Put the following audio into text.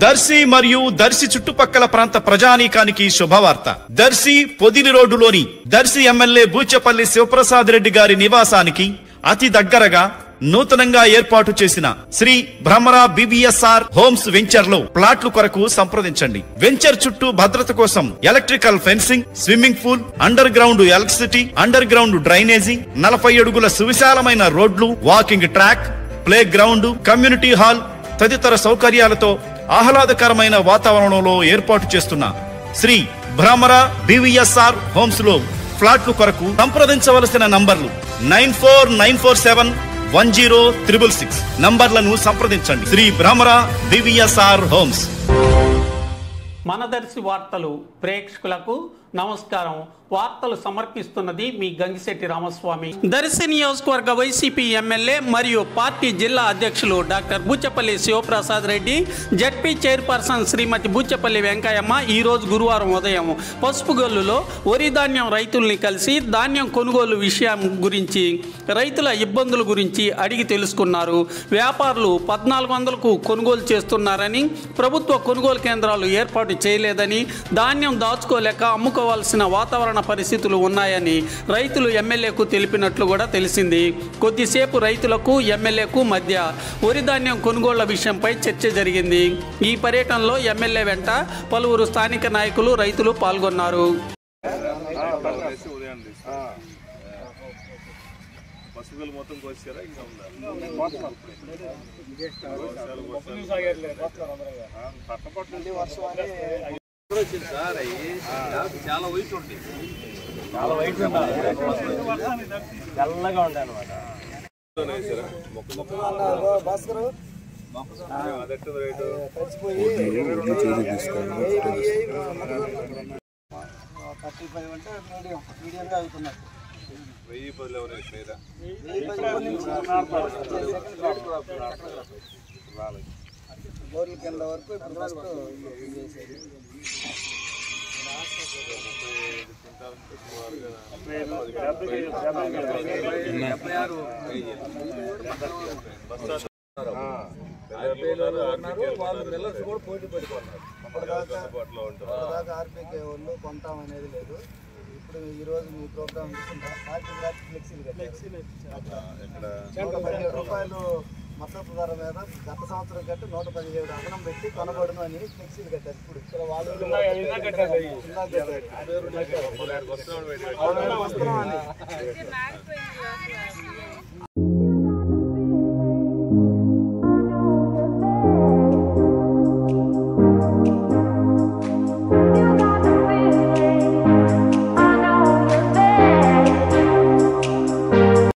దర్శి మరియు దర్శి చుట్టుపక్కల ప్రాంత ప్రజానీకానికి శుభవార్త. దర్శి పొదిలి రోడ్డులోని దర్శి ఎమ్మెల్యే బూచపల్లి శివప్రసాద్ రెడ్డి గారి నివాసానికి అతి దగ్గరగా నూతనంగా ఏర్పాటు చేసిన Shri Bhramara BBSR homes venture లో ప్లాట్లు కొరకు సంప్రదించండి. వెంచర్ చుట్టూ భద్రత కోసం electrical fencing, swimming pool, under ground electricity, under ground drainage, 40 అడుగుల సువిశాలమైన రోడ్లు, walking track, play ground, community hall తదితర సౌకర్యాలతో ఆహ్లాదకరమైన వాతావరణంలో ఏర్పాటు చేస్తున్న శ్రీ భ్రమరా BBSR హోమ్స్ లో ఫ్లాట్లు కొరకు సంప్రదించవలసిన నంబర్లు 9494710666 నంబర్లను సంప్రదించండి. Shri Bhramara BBSR homes. మన దర్శి వార్తలు ప్రేక్షకులకు నమస్కారం. వార్తలు సమర్పిస్తున్నది మీ గంగిశెట్టి రామస్వామి. దర్శి నియోజకవర్గ వైసీపీ ఎమ్మెల్యే మరియు పార్టీ జిల్లా అధ్యక్షులు doctor Buchepalli Sivaprasad Reddy, ZP chairperson Shrimati Buchepalli Venkayamma ఈరోజు గురువారం ఉదయం పసుపుగొల్లులో వరి ధాన్యం రైతుల్ని కలిసి ధాన్యం కొనుగోలు విషయం గురించి, రైతుల ఇబ్బందుల గురించి అడిగి తెలుసుకున్నారు. వ్యాపారులు 1400కు కొనుగోలు చేస్తున్నారని, ప్రభుత్వ కొనుగోలు కేంద్రాలు ఏర్పాటు చేయలేదని, ధాన్యం దాచుకోలేక అమ్ముకోవాల్సిన వాతావరణ పరిస్థితులు ఉన్నాయని రైతులు ఎమ్మెల్యేకు తెలిపినట్లు కూడా తెలిసింది. కొద్దిసేపు రైతులకు ఎమ్మెల్యేకు మధ్య వరి ధాన్యం కొనుగోళ్ల విషయంపై చర్చ జరిగింది. ఈ పర్యటనలో ఎమ్మెల్యే వెంట పలువురు స్థానిక నాయకులు, రైతులు పాల్గొన్నారు. చాలా వైట్ ఉంటాయి, చాలా వైట్ తెల్లగా ఉంటాయి అన్నమాట. బోర్ల కింద వరకు ఇప్పుడు ఫస్ట్ వాళ్ళు మిల్లర్స్ కూడా పోటీ పెట్టుకున్నారు. అప్పటిదాకా ఆర్పీకే వాళ్ళు కొంటామనేది లేదు. ఇప్పుడు ఈరోజు మీ ప్రోగ్రామ్ ఫ్లెక్సీలు 17 రూపాయలు మద్దతు ధర మీద గత సంవత్సరం కంటే 117 అదనం పెట్టి కొనబడును అని ఫ్లెక్సీలు కట్టారు. ఇప్పుడు ఇక్కడ వాళ్ళు